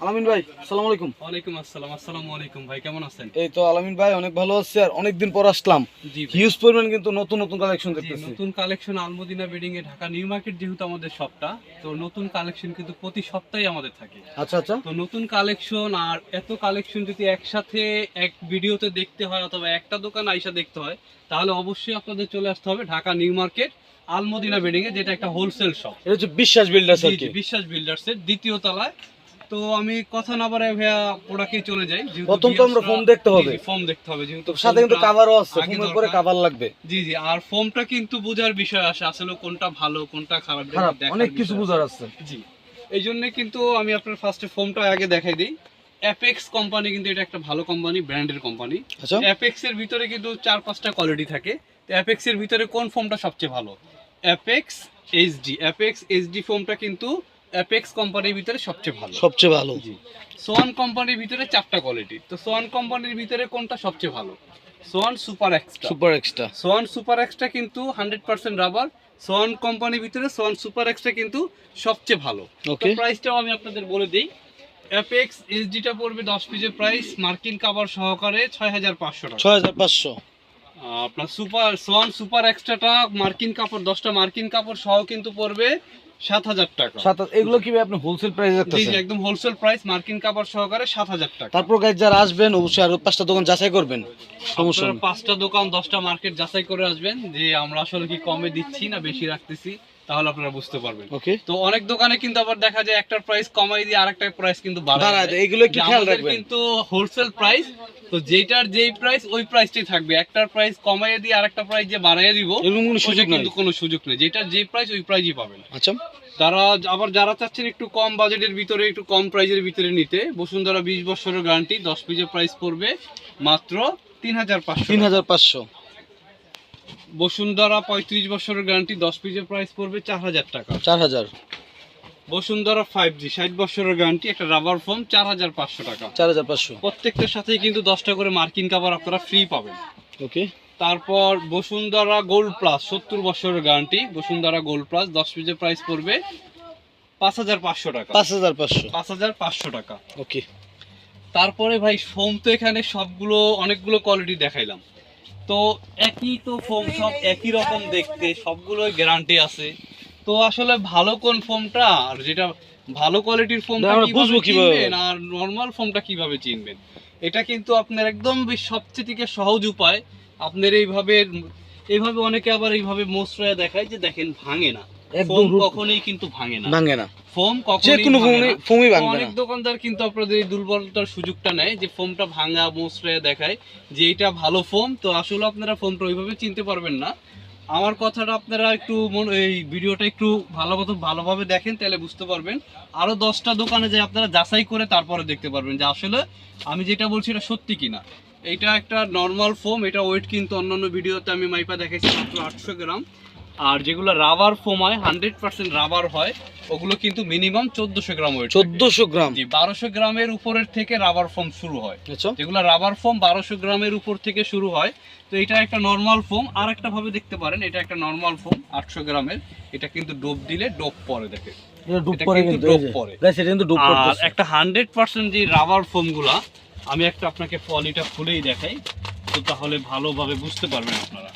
আলামিন ভাই, আসসালামু আলাইকুম। ওয়ালাইকুম আসসালাম। আসসালামু আলাইকুম ভাই, কেমন আছেন? এই তো আলামিন ভাই, অনেক ভালো আছি। আর অনেকদিন পর আসলাম। জি ভাই। হিউজ পরিমাণ কিন্তু নতুন নতুন কালেকশন জি, দেখতেছি। নতুন কালেকশন আলমদিনা বেডিং এ ঢাকা নিউ মার্কেট যেহেতু আমাদের শপটা, তো নতুন কালেকশন কিন্তু প্রতি সপ্তাহে আমাদের থাকে। আচ্ছা আচ্ছা। তো নতুন কালেকশন আর এত কালেকশন যদি একসাথে এক ভিডিওতে দেখতে হয় অথবা একটা দোকান আইসা দেখতে হয়, তাহলে অবশ্যই আপনাদের চলে আসতে হবে Dhaka new market Almadina bedding এ, যেটা একটা হোলসেল শপ। এটা হচ্ছে বিশ্বাস বিল্ডার্স আর কি। বিশ্বাস বিল্ডার্স এর দ্বিতীয় তলায়। তো আমি কথা না বাড়াই ভাইয়া প্রোডাক্টে চলে যাই। প্রথম তো আমরা ফোম দেখতে হবে। ফোম দেখতে হবে, যেহেতু সাথে কিন্তু কভারও আছে, ফোমের পরে কভার লাগবে। জি জি, আর ফোমটা কিন্তু বোঝার বিষয় আসে, আসলে কোনটা ভালো কোনটা খারাপ অনেক কিছু বোঝার আছে। জি, এই জন্য কিন্তু আমি আপনার ফার্স্টে ফোমটা আগে দেখাই দিই। অ্যাপেক্স কোম্পানি কিন্তু এটা একটা ভালো কোম্পানি, ব্র্যান্ডের কোম্পানি। আচ্ছা, অ্যাপেক্স এর ভিতরে কিন্তু 4-5টা কোয়ালিটি থাকে। তো অ্যাপেক্স এর ভিতরে কোন ফোমটা সবচেয়ে ভালো? Apex HD. অ্যাপেক্স এইচডি ফোমটা কিন্তু অ্যাপেক্স কোম্পানির ভিতরে সবচেয়ে ভালো। সবচেয়ে ভালো। জি, সোয়ান কোম্পানির ভিতরে 4টা কোয়ালিটি। তো সোয়ান কোম্পানির ভিতরে কোনটা সবচেয়ে ভালো? Schwann super extra. Super extra. Schwann super extra কিন্তু 100% রাবার। সোয়ান কোম্পানির ভিতরে সোয়ান সুপার এক্সট্রা কিন্তু সবচেয়ে ভালো। ওকে, প্রাইসটাও আমি আপনাদের বলে দিই। অ্যাপেক্স এইচডিটা পড়বে 10 পিসের প্রাইস মার্কিন কভার সহকারে 6500 টাকা। 6500। আপনার সোয়ান সুপার এক্সট্রাটা মার্কিন কাপড় 10টা মার্কিন কাপড় সহ কিন্তু পড়বে 7000 টাকা। এগুলো কি ভাই আপনি হোলসেল প্রাইস জি রাখতেছেন? জি, একদম হোলসেল প্রাইস মার্কিন কাপড় সহকারে 7000 টাকা। তারপর গাইজ যারা আসবেন অবশ্যই আরো 5টা দোকান যাচাই করবেন। সমস্যা আপনারা নেই। 5টা দোকান 10টা মার্কেট যাচাই করে আসবেন যে আমরা আসলে কি কমে দিচ্ছি না বেশি রাখতেছি, তাহলে আপনারা বুঝতে পারবেন। ওকে। তো অনেক দোকানে কিন্তু আবার দেখা যায় একটার প্রাইস কমাই দিয়ে আরেকটা প্রাইস কিন্তু বাড়ায় দেয়। এগুলো একটু খেয়াল রাখবেন। কিন্তু হোলসেল প্রাইস, তো যেটার যেই প্রাইস ওই প্রাইসটাই থাকবে। একটার প্রাইস কমাইয়ে দিয়ে আরেকটা প্রাইস যে বাড়াইয়ে দিব এরকম কোনো সুযোগ কিন্তু নাই। কোনো সুযোগ নেই। যেটার যে প্রাইস ওই প্রাইসই পাবেন। আচ্ছা, যারা চাচ্ছেন একটু কম বাজেটের ভিতরে একটু কম প্রাইসের ভিতরে নিতে, বসুন্ধরা 20 বছরের গ্যারান্টি 10 পিসের প্রাইস পড়বে মাত্র 3500। 3500। বসুন্ধরা 35 বছরের গ্যারান্টি 10 পিসের প্রাইস পড়বে 4000 টাকা। 4000। বসুন্ধরা 5G 60 বছরের গ্যারান্টি একটা রাবার ফোম 4500 টাকা। 4500। প্রত্যেকটার সাথেই কিন্তু 10টা করে মার্কিন কভার আপনারা ফ্রি পাবেন। ওকে। তারপর বসুন্ধরা গোল্ড প্লাস 70 বছরের গ্যারান্টি, বসুন্ধরা গোল্ড প্লাস 10 পিসের প্রাইস পড়বে 5500 টাকা। 5500। 5500 টাকা। ওকে। তারপরে ভাই ফোম তো এখানে সবগুলো অনেকগুলো কোয়ালিটি দেখাইলাম। তো একই তো ফোম, সব একই রকম দেখতে, সবগুলোই গ্যারান্টি আছে। তো আসলে ভালো কোন ফোমটা আর যেটা ভালো কোয়ালিটির ফোমটা আমরা বুঝবো কিভাবে? চিনবেন আর নরমাল ফোমটা কিভাবে চিনবেন? এটা কিন্তু আপনার একদম সবচেয়ে থেকে সহজ উপায়। আপনার এইভাবে অনেকে আবার এইভাবে মোচড়ায় দেখায় যে দেখেন ভাঙে না। ফোম কখনোই কিন্তু ভাঙে না। ভাঙে না। ফোম যে কখনোই কোনো ভাঙে না। ফোমই ভাঙবে অনেক না। দোকানদার কিন্তু আপনাদের এই দুর্বলতার সুযোগটা নেয় যে ফোমটা ভাঙা মোচড়ায় দেখায় যে এটা ভালো ফোম। তো আসলে আপনারা ফোমটা ওইভাবে চিনতে পারবেন না। আমার কথাটা আপনারা একটু এই ভিডিওটা একটু ভালোভাবে দেখেন, তাহলে বুঝতে পারবেন। আরো 10টা দোকানে যে আপনারা যাচাই করে তারপরে দেখতে পারবেন যে আসলে আমি যেটা বলছি এটা সত্যি কিনা। এটা একটা নর্মাল ফোম, এটা ওয়েট কিন্তু অন্যান্য ভিডিওতে আমি মাইপা দেখাইছি মাত্র 800 গ্রাম। আর যেগুলো রাবার ফোম হয় 100% রাবার হয়, ওগুলো কিন্তু মিনিমাম 1400 গ্রাম ওয়েট। 1400 গ্রাম। জি, 1200 গ্রামের উপরের থেকে রাবার ফোম শুরু হয়। আচ্ছা। যেগুলো রাবার ফোম 1200 গ্রামের উপর থেকে শুরু হয়। তো এটা একটা নরমাল ফোম। আর একটা ভাবে দেখতে পারেন, এটা একটা নরমাল ফোম 800 গ্রামের। এটা কিন্তু ডোপ দিলে ডোপ পরে, দেখে এটা ডুব পরে কিন্তু ডোপ পরে। গাইস, এটা কিন্তু ডুব আর পড়তেছে। একটা 100% যে রাবার ফোমগুলা, আমি একটা আপনাকে পলিটা খুলেই দেখাই, তো তাহলে ভালোভাবে বুঝতে পারবেন আপনারা।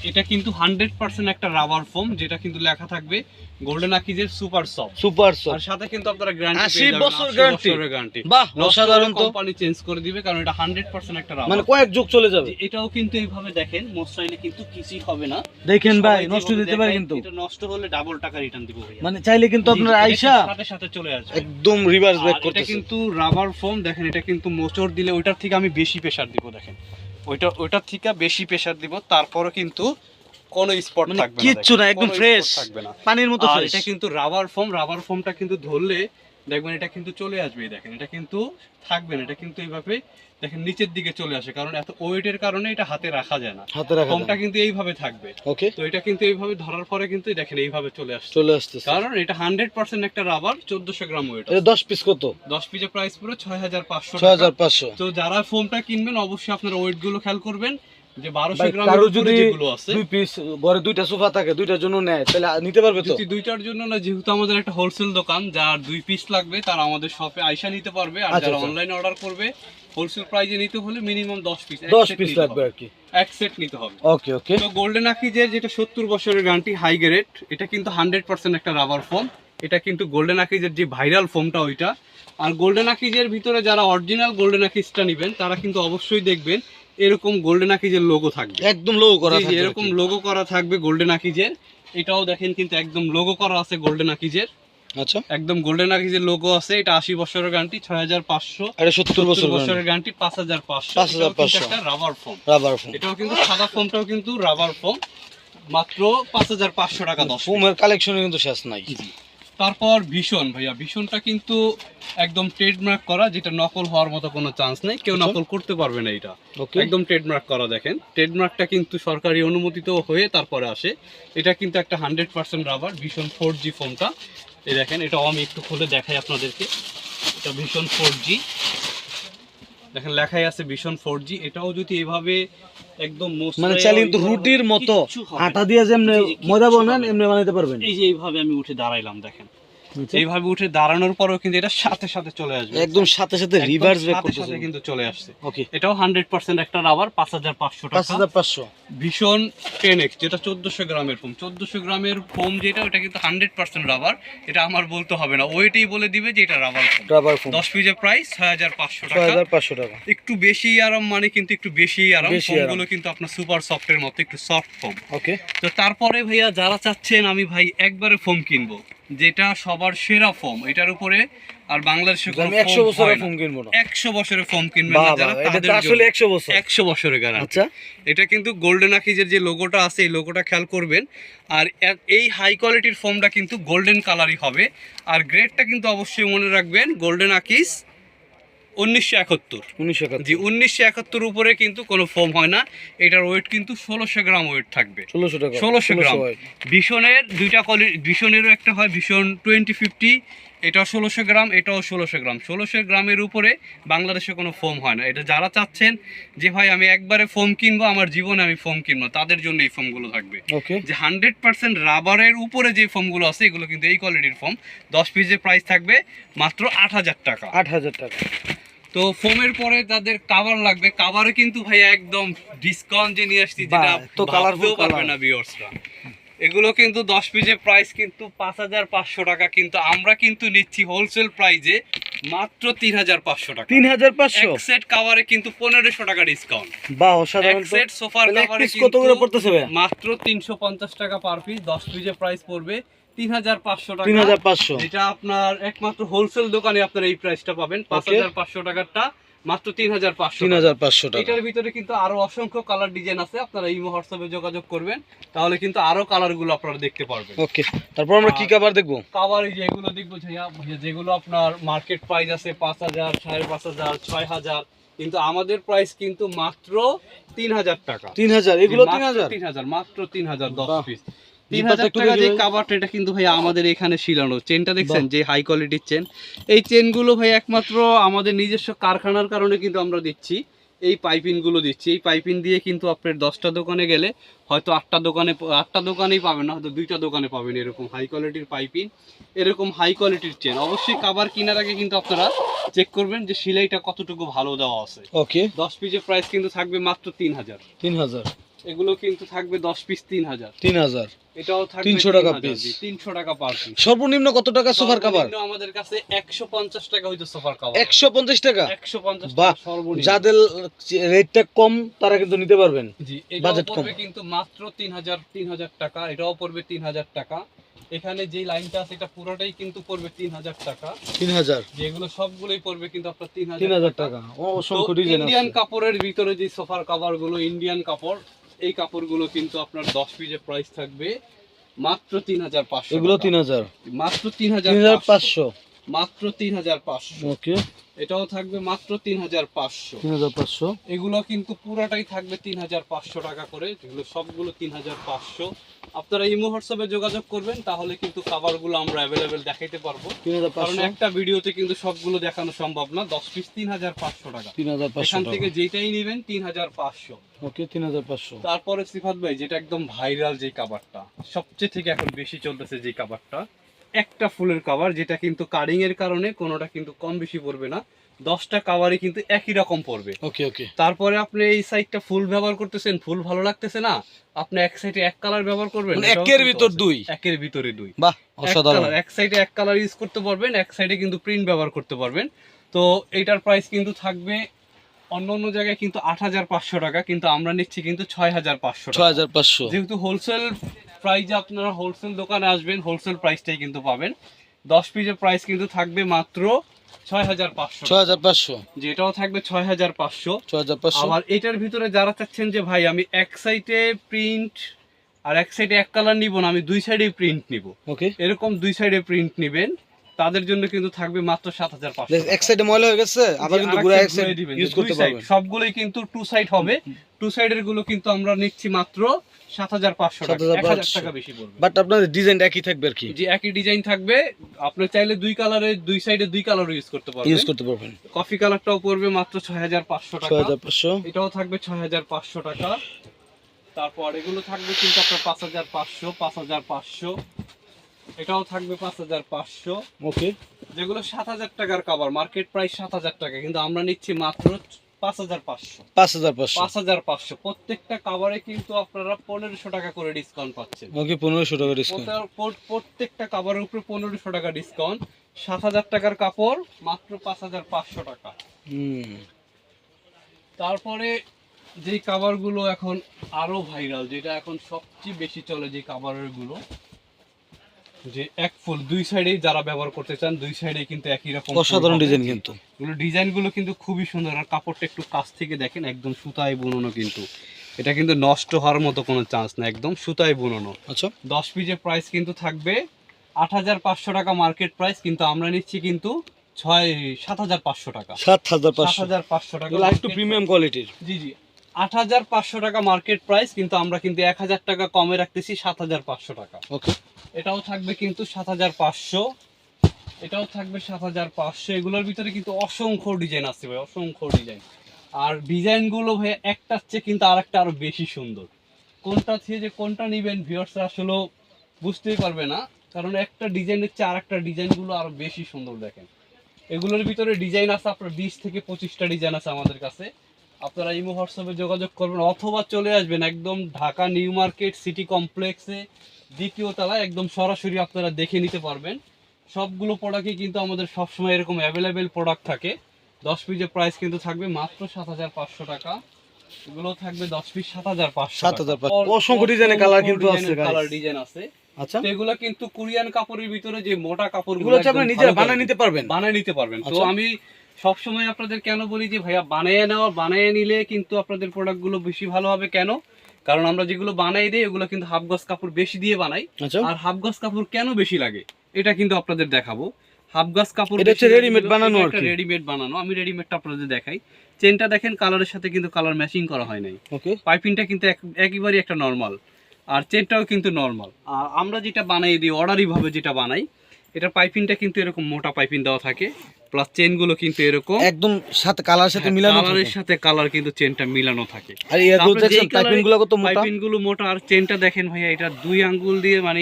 এটা কিন্তু 100% একটা রাবার ফোম, যেটা কিন্তু লেখা থাকবে গোল্ডেন আকিজের সুপার সফট। Super soft. আর সাথে কিন্তু আপনারা গ্যারান্টি 80 বছর গ্যারান্টি। বাহ, অসাধারণ তো। কোম্পানি চেঞ্জ করে দিবে, কারণ এটা 100% একটা রাবার। মানে কয়েক যুগ চলে যাবে। এটাও কিন্তু এইভাবে দেখেন মোস্টাইলে কিন্তু কিছুই হবে না। দেখেন ভাই, সবাই নষ্ট যেভাবে দিতে পারে দেখায়, কিন্তু। এটা নষ্ট হলে ডাবল টাকা রিটার্ন দিব ভাইয়া। মানে চাইলে কিন্তু আপনারা আইসা সাথে সাথে চলে আসবে। একদম রিভার্স ব্যাক আর এটা করতেছে। কিন্তু রাবার ফোম, দেখেন এটা কিন্তু মোচড় দিলে ওইটার থেকে আমি বেশি প্রেসার দিব, দেখেন ওইটার থেকে বেশি প্রেসার দিব, তারপরও কিন্তু কোনো স্পট মানে থাকবে না, কিচ্ছু না, একদম ফ্রেশ থাকবে না, পানির মতো আর ফ্রেশ। এটা কিন্তু রাবার ফোমটা কিন্তু ধরলে দেখবেন এটা কিন্তু চলে আসবে। দেখেন এটা কিন্তু থাকবে না, এটা কিন্তু এইভাবে দেখেন নিচের দিকে চলে আসে, কারণ এত ওয়েটের কারণে এটা হাতে রাখা যায় না। হাতে রাখা ফোমটা কিন্তু এইভাবে থাকবে। ওকে। তো এটা কিন্তু এইভাবে ধরার পরে কিন্তু দেখেন এইভাবে চলে আসতেছে। কারণ এটা 100% একটা রাবার, 1400 গ্রাম ওয়েট। এটা 10 পিস কত? 10 পিসের প্রাইস পুরো 6500 টাকা। 6500। তো যারা ফোমটা কিনবেন অবশ্যই আপনারা ওয়েট গুলো খেয়াল করবেন। যে 1200 ভাই গ্রামের কারো উপরে যদি যেগুলো আছে, 2 পিস ঘরে 2টা সোফা থাকে, 2টার জন্য নেয়, তাহলে নিতে পারবে তো? যদি দুইটার জন্য না, যেহেতু আমাদের একটা হোলসেল দোকান, যার 2 পিস লাগবে তারা আমাদের শপে আইসা নিতে পারবে। আর আচ্ছা, যারা আচ্ছা। অনলাইনে অর্ডার করবে হোলসেল প্রাইসে নিতে হলে মিনিমাম 10 পিস, 10 পিস লাগবে আর কি। এক সেট নিতে হবে। ওকে ওকে। তো গোল্ডেন আকিজের যেটা 70 বছরের গ্যারান্টি হাই গ্রেড, এটা কিন্তু 100% একটা রাবার ফোম। এটা কিন্তু গোল্ডেন আকিজের যে ভাইরাল ফোমটা ওইটা। আর গোল্ডেন আকিজের ভিতরে যারা অরিজিনাল গোল্ডেন আকিজটা নেবেন তারা কিন্তু অবশ্যই দেখবেন এরকম গোল্ডেন আকিজের লোগো থাকবে, একদম লোগো করা জি, জি, থাকবে এরকম লোগো করা থাকবে গোল্ডেন আকিজের। এটাও দেখেন কিন্তু একদম লোগো করা আছে গোল্ডেন আকিজের, আচ্ছা। একদম গোল্ডেন আকিজের লোগো আছে। এটা 80 বছরের গ্যারান্টি 6500, আরে 70 বছরের বছরের গ্যারান্টি 5500। 5500 একটা রাবার ফোম, রাবার ফোম। এটাও কিন্তু সাদা ফোমটাও কিন্তু রাবার ফোম, মাত্র 5500 টাকা 10 ফোমের কালেকশনে কিন্তু শেষ নাই। তারপর ভীষণ ভাইয়া, ভীষণটা কিন্তু একদম ট্রেডমার্ক করা, যেটা নকল হওয়ার মতো কোনো চান্স নেই, কেউ নকল করতে পারবে না। এটা ওকে। একদম ট্রেডমার্ক করা, দেখেন ট্রেডমার্কটা কিন্তু সরকারি অনুমোদিত হয়ে তারপরে আসে। এটা কিন্তু একটা 100% রাবার ভীষণ 4G ফোনটা। এই দেখেন, এটা আমি একটু খুলে দেখাই আপনাদেরকে। এটা ভীষণ 4G, দেখেন লেখাই আছে ভীষণ 4G। এটাও যদি এভাবে একদম মানে চাইলে কিন্তু রুটির মতো আটা দিয়ে যেমনি ময়দা বানান এমনি বানাইতে পারবেন। এই যে এইভাবে আমি উঠে দাঁড়াইলাম, দেখেন এইভাবে উঠে দাঁড়ানোর পরেও কিন্তু এটা সাথে সাথে চলে আসবে, একদম সাথে সাথে রিভার্স ব্যাক সাথে করতেছে সাথে কিন্তু চলে আসছে। ওকে। এটাও 100% একটা রাবার, 5500 টাকা। 5500 ভীষণ 10x, যেটা 1400 গ্রামের ফোম। 1400 গ্রামের ফোম যেটা, ওটা কিন্তু 100% রাবার। এটা আমার বলতে হবে না, ওইটাই বলে দিবে যে এটা রাবার ফোম। রাবার ফোম 10 পিসের প্রাইস 6500 টাকা। 6500 টাকা। একটু বেশি আরাম, মানে কিন্তু একটু বেশি আরাম। বেশি আরাম। ফোমগুলো কিন্তু আপনার সুপার সফটের মতো, একটু সফট ফোম। ওকে। তো তারপরে ভাইয়া যারা চাচ্ছেন আমি ভাই একবারে ফোম কিনবো, যেটা সবার সেরা ফোম, এটার উপরে আর বাংলাদেশে কোনো আমি 100 ফোম বছরের হয় না। ফোম কিনবো না। 100 বছরের ফোম কিনবেন না বাবা, যারা, এটা তাদের তো আসলে জন্য 100 বছর। 100 বছরের গ্যারান্টি। আচ্ছা। এটা কিন্তু গোল্ডেন আকিজের যে লোগোটা আছে, এই লোগোটা খেয়াল করবেন। আর এই হাই কোয়ালিটির ফোমটা কিন্তু গোল্ডেন কালারই হবে। আর গ্রেডটা কিন্তু অবশ্যই মনে রাখবেন, গোল্ডেন আকিজ 1971। জি, 1971 উপরে কিন্তু কোনো ফোম হয় না। এটার ওয়েট কিন্তু 1600 গ্রাম ওয়েট থাকবে। 1600 টাকা। 1600 গ্রাম। ভীষণের দুইটা কোয়ালিটি, ভীষণেরও একটা হয় ভীষণ 2050, এটাও 1600 গ্রাম, এটাও 1600 গ্রাম। 1600 গ্রামের উপরে বাংলাদেশে কোনো ফোম হয় না। এটা যারা চাচ্ছেন যে ভাই আমি একবারে ফোম কিনবো, আমার জীবনে আমি ফোম কিনবো, তাদের জন্য এই ফোমগুলো থাকবে। ওকে। যে 100% রাবারের উপরে যে ফোমগুলো আছে, এগুলো কিন্তু এই কোয়ালিটির ফোম। 10 পিসের প্রাইস থাকবে মাত্র 8000 টাকা। 8000 টাকা। তো ফোমের পরে তাদের কাভার লাগবে, কাভারে কিন্তু ভাই একদম ডিসকাউন্ট যে নিয়ে আসছি, যেটা তো কালারফুল পারবে না ভিউয়ার্সরা। এগুলো কিন্তু 10 পিসের প্রাইস কিন্তু 5500 টাকা, কিন্তু আমরা কিন্তু নিচ্ছি হোলসেল প্রাইজে মাত্র 3500 টাকা। 3500 এক সেট কাভারে কিন্তু 1500 টাকা ডিসকাউন্ট। বাহ, এক অসাধারণ তো। সেট সোফার তাহলে এক কাভারে পিস কত করে পড়তেছে ভাই? মাত্র 350 টাকা পার পিস। 10 পিসের প্রাইস পড়বে 3500 টাকা। 3500। এটা আপনার একমাত্র হোলসেল দোকানে আপনারা এই প্রাইসটা পাবেন। 5500 টাকারটা মাত্র 3500 টাকা। এটার ভিতরে কিন্তু আরো অসংখ্য কালার ডিজাইন আছে, আপনারা ইমো হোয়াটসঅ্যাপে যোগাযোগ করবেন, তাহলে কিন্তু আরো কালারগুলো আপনারা দেখতে পারবেন। ওকে। তারপর আমরা কি কভার দেখবো? কভার যেগুলো দেখবো ভাইয়া, যেগুলো আপনার মার্কেট প্রাইস আছে 5000, 5500, 6000, কিন্তু আমাদের প্রাইস কিন্তু মাত্র 3000 টাকা। 3000? এগুলো 3000? 3000, মাত্র 3000 10 বাহ। পিস। 3000 টাকা যে কাভারটা, এটা কিন্তু ভাই আমাদের এখানে শিলানো। চেনটা দেখছেন, যে হাই কোয়ালিটির চেন। এই চেনগুলো ভাই একমাত্র আমাদের নিজস্ব কারখানার কারণে কিন্তু আমরা দিচ্ছি। এই পাইপিং গুলো দিচ্ছি, এই পাইপিং দিয়ে কিন্তু আপনার 10টা দোকানে গেলে হয়তো 8টা দোকানেই পাবেন না, হয়তো 2টা দোকানে পাবেন এরকম হাই কোয়ালিটির পাইপিং, এরকম হাই কোয়ালিটির চেন। অবশ্যই কাভার কেনার আগে কিন্তু আপনারা চেক করবেন যে সেলাইটা কতটুকু ভালো দেওয়া আছে। ওকে। 10 পিসের প্রাইস কিন্তু থাকবে মাত্র 3000। 3000? এগুলো কিন্তু থাকবে 10 পিস 3000। 3000? এটাও থাকবে 300 টাকা পিস। 300 টাকা পার পিস। সর্বনিম্ন কত টাকা সোফার কভার? আমাদের কাছে 150 টাকা হইতো সোফার কভার। 150 টাকা? 150 বাহ। টাকা সর্বনিম্ন। যাদের রেটটা কম তারা কিন্তু নিতে পারবেন। জি, বাজেট এটাও কম। পড়বে কিন্তু মাত্র 3000 টাকা। এটাও পড়বে 3000 টাকা। এখানে যে লাইনটা আছে এটা পুরোটাই কিন্তু পড়বে 3000 টাকা। 3000? যেগুলো সবগুলোই পড়বে কিন্তু আপনার 3000 টাকা। অসংখ্য ডিজাইন আছে। ইন্ডিয়ান কাপড়ের ভিতরে যে সোফার কভার গুলো, ইন্ডিয়ান কাপড়, এই কাপড়গুলো কিন্তু আপনার 10 পিসের প্রাইস থাকবে মাত্র 3500। এগুলো 3000? মাত্র 3500। মাত্র 3500। ওকে, এটাও থাকবে মাত্র 3500। 3500। এগুলো কিন্তু পুরাটাই থাকবে 3500 টাকা করে, যেগুলো সবগুলো 3500। আপনারা ইমো হোয়াটসঅ্যাপে যোগাযোগ করবেন, তাহলে কিন্তু কাভারগুলো আমরা অ্যাভেলেবেল দেখাইতে পারবো, কারণ 3500। একটা ভিডিওতে কিন্তু সবগুলো দেখানো সম্ভব না। 10 পিস 3500 টাকা। 3500 এখান টাকা। থেকে যেটাই নেবেন 3500। ওকে, 3500। তারপরে সিফাত ভাই, যেটা একদম ভাইরাল যে কাভারটা, সবচেয়ে থেকে এখন বেশি চলতেছে যে কাভারটা, একটা ফুলের কাভার, যেটা কিন্তু কারিং এর কারণে কোনোটা কিন্তু কম বেশি পড়বে না, 10টা কাভারই কিন্তু একই রকম পড়বে। ওকে ওকে। তারপরে আপনি এই সাইডটা ফুল ব্যবহার করতেছেন, ফুল ভালো লাগতেছে না, আপনি এক সাইডে এক কালার ব্যবহার করবেন, মানে একের ভিতর দুই। একের ভিতরে দুই। বাহ, অসাধারণ। এক সাইডে এক কালার ইউজ করতে পারবেন, এক সাইডে কিন্তু প্রিন্ট ব্যবহার করতে পারবেন। তো এইটার প্রাইস কিন্তু থাকবে অন্য অন্য জায়গায় কিন্তু 8500 টাকা, কিন্তু আমরা নিচ্ছি কিন্তু 6500 টাকা। 6500। যেহেতু হোলসেল প্রাইসে আপনারা হোলসেল দোকানে আসবেন, হোলসেল প্রাইসটাই কিন্তু পাবেন। 10 পিসের প্রাইস কিন্তু থাকবে মাত্র 6500। 6500। যেটাও থাকবে 6500। 6500। আবার এটার ভিতরে যারা চাচ্ছেন যে ভাই আমি এক সাইডে প্রিন্ট আর এক সাইডে এক কালার নিব না, আমি দুই সাইডে প্রিন্ট নিব, ওকে, এরকম দুই সাইডে প্রিন্ট নেবেন, তাদের জন্য কিন্তু থাকবে মাত্র 7500। এক সাইডে ময়লা হয়ে গেছে, আবার কিন্তু ঘুরে এক সাইড ইউজ করতে পারবেন। সবগুলোই কিন্তু টু সাইড হবে, টু সাইডের গুলো কিন্তু আমরা নিচ্ছি মাত্র 7500 টাকা, 1000 টাকা বেশি পড়বে। বাট আপনাদের ডিজাইন একই থাকবে আর কি? যে একই ডিজাইন থাকবে, আপনি চাইলে দুই কালারে দুই সাইডে দুই কালার ইউজ করতে পারবেন। কফি কালারটাও পড়বে মাত্র 6500 টাকা। 6500। এটাও থাকবে 6500 টাকা। তারপর এগুলো থাকবে কিন্তু আপনার 5500, 5500। এটাও থাকবে 5500। ওকে, যেগুলো 7000 টাকার কভার, মার্কেট প্রাইস 7000 টাকা, কিন্তু আমরা নিচ্ছি মাত্র 5500। 5500। 5500। প্রত্যেকটা কভারে কিন্তু আপনারা 1500 টাকা করে ডিসকাউন্ট পাচ্ছেন। ওকে, 1500 টাকা ডিসকাউন্ট। প্রত্যেকটা কভারের উপরে 1500 টাকা ডিসকাউন্ট। 7000 টাকার কাপড় মাত্র 5500 টাকা। তারপরে যেই কাভারগুলো এখন আরো ভাইরাল, যেটা এখন সবচেয়ে বেশি চলে, যে কাভারের গুলো, যে এক ফুল দুই সাইডে যারা ব্যবহার করতে চান, দুই সাইডে কিন্তু একই রকম অসাধারণ ডিজাইন কিন্তু। ডিজাইনগুলো কিন্তু খুবই সুন্দর, আর কাপড়টা একটু কাছ থেকে দেখেন, একদম সুতায় বুননো, কিন্তু এটা কিন্তু নষ্ট হওয়ার মতো কোনো চান্স না, একদম সুতায় বুননো। আচ্ছা, 10 পিসের প্রাইস কিন্তু থাকবে 8500 টাকা মার্কেট প্রাইস, কিন্তু আমরা নিচ্ছি কিন্তু 7500 টাকা। 7500 টাকা একটু প্রিমিয়াম কোয়ালিটির। জি জি, 8500 টাকা মার্কেট প্রাইস, কিন্তু আমরা কিন্তু 1000 টাকা কমে রাখতেছি 7500 টাকা। ওকে, এটাও থাকবে কিন্তু 7500। এটাও থাকবে 7500। এগুলোর ভিতরে কিন্তু অসংখ্য ডিজাইন আছে ভাই, অসংখ্য ডিজাইন। আর ডিজাইনগুলো ভাই একটার চেয়ে কিন্তু আরেকটা আরো বেশি সুন্দর। কোনটা থেকে যে কোনটা নেবেন ভিউয়ার্সরা আসলে বুঝতেই পারবে না, কারণ একটা ডিজাইনের চেয়ে আরেকটা ডিজাইনগুলো আরো বেশি সুন্দর। দেখেন এগুলোর ভিতরে ডিজাইন আছে আপনার 20 থেকে 25টা ডিজাইন আছে আমাদের কাছে। আপনারা ইমো হোয়াটসঅ্যাপে যোগাযোগ করবেন, অথবা চলে আসবেন একদম ঢাকা নিউ মার্কেট সিটি কমপ্লেক্সে দ্বিতীয় তলায়, একদম সরাসরি আপনারা দেখে নিতে পারবেন। সবগুলো প্রোডাক্টই কিন্তু আমাদের সবসময় এরকম অ্যাভেলেবেল প্রোডাক্ট থাকে। 10 পিসের প্রাইস কিন্তু থাকবে মাত্র 7500 টাকা। এগুলো থাকবে 10 পিস 7500। 7500। অসংখ্য ডিজাইনের কালার কিন্তু আছে, কালার ডিজাইন আছে। আচ্ছা, তো এগুলো কিন্তু কোরিয়ান কাপড়ের ভিতরে যে মোটা কাপড়গুলো এগুলো আপনি নিজে বানিয়ে নিতে পারবেন। বানিয়ে নিতে পারবেন। তো আচ্ছা, আমি সব সময় আপনাদের কেন বলি যে ভাইয়া বানিয়ে নিলে কিন্তু আপনাদের প্রোডাক্টগুলো বেশি ভালো হবে। কেন? কারণ আমরা যেগুলো বানাই দিই ওগুলো কিন্তু হাফ গজ কাপড় বেশি দিয়ে বানাই। আচ্ছা, আর হাফ গজ কাপড় কেন বেশি লাগে এটা কিন্তু আপনাদের দেখাবো। হাফ গজ কাপড় এটা হচ্ছে রেডিমেড বানানো, আর কি রেডিমেড বানানো। আমি রেডিমেডটা আপনাদের দেখাই। চেনটা দেখেন কালারের সাথে কিন্তু কালার ম্যাচিং করা হয় নাই। ওকে, পাইপিংটা কিন্তু একেবারেই একটা নরমাল, আর চেনটাও কিন্তু নরমাল। আর আমরা যেটা বানাই দিই অর্ডারি ভাবে যেটা বানাই, এটার পাইপিংটা কিন্তু এরকম মোটা পাইপিং দেওয়া থাকে, প্লাস চেনগুলো কিন্তু এরকম একদম সাথে কালারের সাথে মিলানো থাকে। কালারের সাথে কালার কিন্তু চেনটা মিলানো থাকে। আর এগুলো দেখেন পাইপিংগুলো কত মোটা। পাইপিংগুলো মোটা, আর চেনটা দেখেন ভাইয়া, এটা 2 আঙ্গুল দিয়ে মানে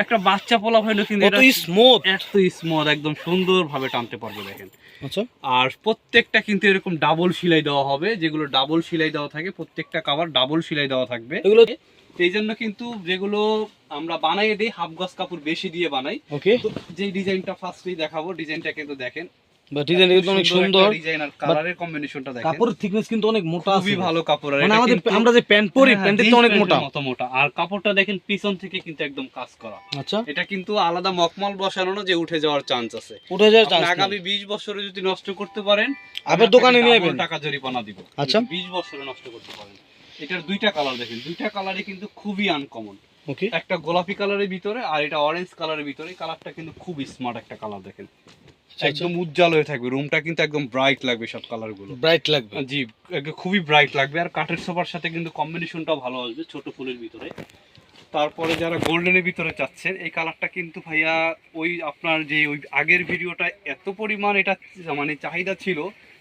একটা বাচ্চা পোলা হলো কিন্তু কত স্মুথ, এত স্মুথ, একদম সুন্দরভাবে টানতে পারবে দেখেন। আচ্ছা, আর প্রত্যেকটা কিন্তু এরকম ডাবল সেলাই দেওয়া হবে, যেগুলো ডাবল সেলাই দেওয়া থাকে, প্রত্যেকটা কভার ডাবল সেলাই দেওয়া থাকবে এগুলো। এই জন্য কিন্তু যেগুলো আমরা বানাই দিই হাফ গজ কাপড় বেশি দিয়ে বানাই। ওকে, যে ডিজাইনটা ফার্স্টলি দেখাবো, ডিজাইনটা কিন্তু দেখেন, বা ডিজাইন কিন্তু অনেক সুন্দর, ডিজাইন আর কালারের কম্বিনেশনটা দেখেন। কাপড়ের থিকনেস কিন্তু অনেক মোটা আছে, খুবই ভালো কাপড়। আর মানে আমাদের আমরা যে প্যান্ট পরি প্যান্টের তো অনেক মোটা মোটা। আর কাপড়টা দেখেন পিছন থেকে কিন্তু একদম কাজ করা। আচ্ছা, এটা কিন্তু আলাদা মকমল বসানো না যে উঠে যাওয়ার চান্স আছে। উঠে যাওয়ার চান্স আগামী 20 বছরে যদি নষ্ট করতে পারেন আবার দোকানে নিয়ে যাবেন, টাকা জরিমানা দিব। আচ্ছা, 20 বছরে নষ্ট করতে পারেন। এটার দুইটা কালার দেখেন, দুইটা কালারই কিন্তু খুবই আনকমন। ওকে, একটা গোলাপি কালারের ভিতরে আর এটা অরেঞ্জ কালারের ভিতরে। কালারটা কিন্তু খুব স্মার্ট একটা কালার দেখেন, একদম উজ্জ্বল হয়ে থাকবে, রুমটা কিন্তু একদম ব্রাইট লাগবে, সব কালার গুলো ব্রাইট লাগবে। জি একদম খুবই ব্রাইট লাগবে। আর কাঠের সোফার সাথে কিন্তু কম্বিনেশনটাও ভালো আসবে ছোট ফুলের ভিতরে। তারপরে যারা গোল্ডেনের ভিতরে চাচ্ছেন, এই কালারটা কিন্তু ভাইয়া ওই আপনার যে ওই আগের ভিডিওটা এত পরিমাণ এটা মানে চাহিদা ছিল,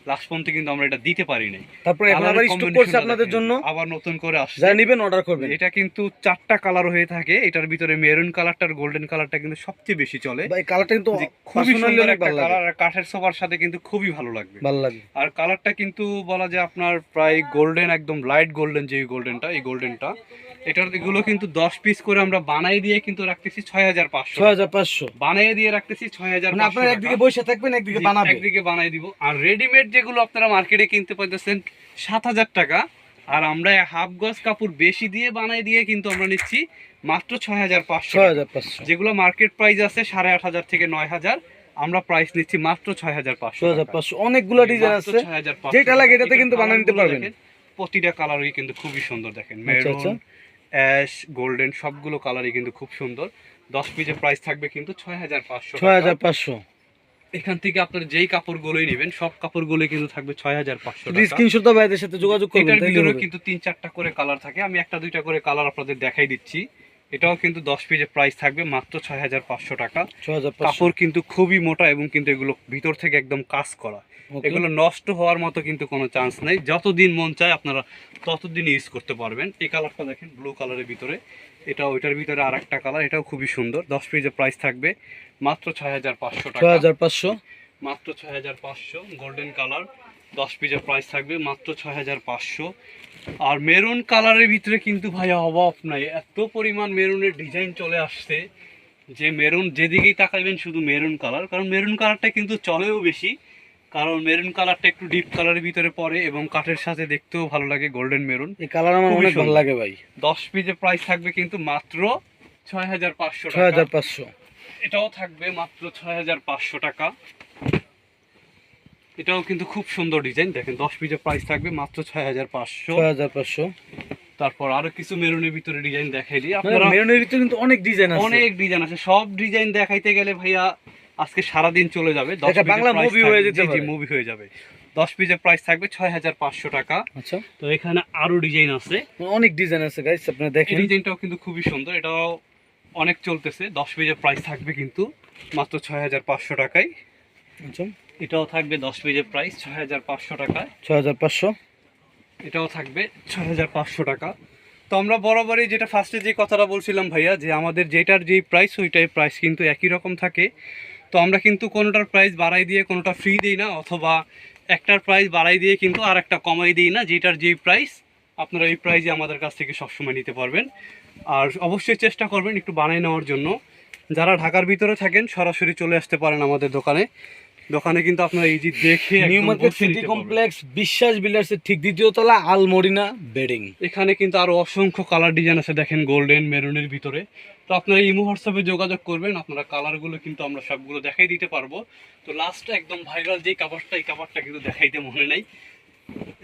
লাস্ট পর্যন্ত কিন্তু আমরা এটা দিতে পারি নাই। তারপরে এখন আবার স্টক করছে আপনাদের জন্য, আবার নতুন করে আসছে, যারা নেবেন অর্ডার করবেন। এটা কিন্তু 4টা কালার হয়ে থাকে, এটার ভিতরে মেরুন কালারটা আর গোল্ডেন কালারটা কিন্তু সবচেয়ে বেশি চলে। ভাই কালারটা কিন্তু খুবই সুন্দর একটা ভালো লাগে, কালার, আর কাঠের সোফার সাথে কিন্তু খুবই ভালো লাগবে, ভালো লাগে। আর কালারটা কিন্তু বলা যায় আপনার প্রায় গোল্ডেন, একদম লাইট গোল্ডেন, যে গোল্ডেনটা, এই গোল্ডেনটা এটার এগুলো কিন্তু 10 পিস করে আমরা বানাই দিয়ে কিন্তু রাখতেছি 6500, 6500 বানিয়ে দিয়ে রাখতেছি 6500। মানে আপনারা একদিকে বসে থাকবেন, একদিকে বানাবেন, একদিকে বানাই দিব। আর রেডিমেড যেগুলো আপনারা মার্কেটে কিনতে পাইতেছেন 7000 টাকা, আর আমরা হাফ গজ কাপড় বেশি দিয়ে বানাই দিয়ে কিন্তু আমরা নিচ্ছি মাত্র 6500। যেগুলো মার্কেট প্রাইস আছে 8500 থেকে 9000, আমরা প্রাইস নিচ্ছি মাত্র 6500। অনেকগুলো ডিজাইন আছে, যেটা লাগে এটাতে কিন্তু বানিয়ে নিতে পারবেন। প্রতিটা কালারই কিন্তু খুবই সুন্দর দেখেন, মেরুন, অ্যাশ, গোল্ডেন, সবগুলো কালারই কিন্তু খুব সুন্দর। 10 পিসের প্রাইস থাকবে কিন্তু 6500। এখান থেকে আপনারা যেই কাপড়গুলোই নেবেন সব কাপড়গুলোই কিন্তু থাকবে 6500 টাকা। স্ক্রিনশট দাও ভাইদের সাথে যোগাযোগ করবেন। এটার ভিতরে কিন্তু 3-4টা করে কালার থাকে, আমি একটা দুইটা করে কালার আপনাদের দেখাই দিচ্ছি। এটাও কিন্তু 10 পিসের প্রাইস থাকবে মাত্র 6500 টাকা। কাপড় কিন্তু খুবই মোটা এবং কিন্তু এগুলো ভিতর থেকে একদম কাজ করা, এগুলো নষ্ট হওয়ার মতো কিন্তু কোনো চান্স নেই। যতদিন মন চায় আপনারা ততদিন ইউজ করতে পারবেন। এই কালারটা দেখেন ব্লু কালারের ভিতরে, এটা ওইটার ভিতরে আর একটা কালার, এটাও খুবই সুন্দর। 10 পিসের প্রাইস থাকবে মাত্র 6500 টাকা। 6500, মাত্র 6500। গোল্ডেন কালার 10 পিসের প্রাইস থাকবে মাত্র 6500। আর মেরুন কালারের ভিতরে কিন্তু ভাইয়া অভাব নাই, এত পরিমাণ মেরুনের ডিজাইন চলে আসছে যে মেরুন যেদিকেই তাকাইবেন শুধু মেরুন কালার। কারণ মেরুন কালারটা কিন্তু চলেও বেশি, কারণ মেরুন কালারটা একটু ডিপ কালারের ভিতরে পড়ে এবং কাঠের সাথে দেখতেও ভালো লাগে। গোল্ডেন মেরুন, এই কালার আমার অনেক ভালো লাগে ভাই। 10 পিসের প্রাইস থাকবে কিন্তু মাত্র 6500 টাকা। 6500, এটাও থাকবে মাত্র 6500 টাকা। এটাও কিন্তু খুব সুন্দর ডিজাইন দেখেন, 10 পিসের প্রাইস থাকবে মাত্র 6500। তারপর আরো কিছু মেরুনের ভিতরে ডিজাইন দেখাই দিই আপনারা। মেরুনের ভিতরে কিন্তু অনেক ডিজাইন আছে, অনেক ডিজাইন আছে, সব ডিজাইন দেখাইতে গেলে ভাইয়া আজকে সারা দিন চলে যাবে। 10 বাংলা মুভি হয়ে যেতে পারে, মুভি হয়ে যাবে। 10 পিসের প্রাইস থাকবে 6500 টাকা। আচ্ছা, তো এখানে আরো ডিজাইন আছে, অনেক ডিজাইন আছে গাইস, আপনারা দেখেন। এই ডিজাইনটাও কিন্তু খুবই সুন্দর, এটাও অনেক চলতেছে। 10 পিসের প্রাইস থাকবে কিন্তু মাত্র 6500 টাকায়। আচ্ছা, এটাও থাকবে 10 পিসের প্রাইস 6500 টাকায়। 6500, এটাও থাকবে 6500 টাকা। তো আমরা বরাবরই যেটা ফার্স্টে যে কথাটা বলছিলাম ভাইয়া, যে আমাদের যেটার যেই প্রাইস ওইটাই প্রাইস কিন্তু একই রকম থাকে। তো আমরা কিন্তু কোনোটার প্রাইস বাড়াই দিয়ে কোনোটা ফ্রি দিই না, অথবা একটার প্রাইস বাড়াই দিয়ে কিন্তু আর একটা কমাই দিই না। যেটার যেই প্রাইস আপনারা এই প্রাইসে আমাদের কাছ থেকে সবসময় নিতে পারবেন। আর অবশ্যই চেষ্টা করবেন একটু বানিয়ে নেওয়ার জন্য। যারা ঢাকার ভিতরে থাকেন সরাসরি চলে আসতে পারেন আমাদের দোকানে। দোকানে কিন্তু আপনারা ইজি দেখে নিউ মার্কেট সিটি কমপ্লেক্স বিশ্বাস বিল্ডার্সের ঠিক দ্বিতীয় তলা, আলমরিনা বেডিং। এখানে কিন্তু আরো অসংখ্য কালার ডিজাইন আছে দেখেন, গোল্ডেন মেরুনের ভিতরে। তো আপনারা ইমো হোয়াটসঅ্যাপে যোগাযোগ করবেন, আপনারা কালারগুলো কিন্তু আমরা সবগুলো দেখাই দিতে পারবো। তো লাস্ট একদম ভাইরাল যে কাভারটা, এই কাভারটা কিন্তু দেখাইতে মনে নাই।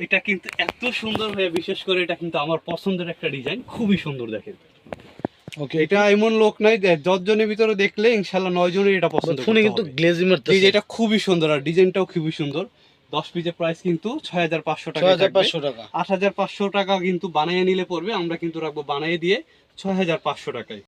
এটা কিন্তু এত সুন্দর হয়ে, বিশেষ করে এটা কিন্তু আমার পছন্দের একটা ডিজাইন, খুবই সুন্দর দেখেন। ওকে, এটা এমন লোক নাই 10 জনের ভিতরে দেখলে ইনশাআল্লাহ 9 জনের এটা পছন্দ ফোনে কিন্তু গ্লেজি মারতেছে। এটা খুবই সুন্দর আর ডিজাইনটাও খুবই সুন্দর। 10 পিসের প্রাইস কিন্তু 6500 টাকা। 6500 টাকা। 8500 টাকা কিন্তু বানিয়ে নিলে পড়বে, আমরা কিন্তু রাখবো বানিয়ে দিয়ে 6500 টাকায়।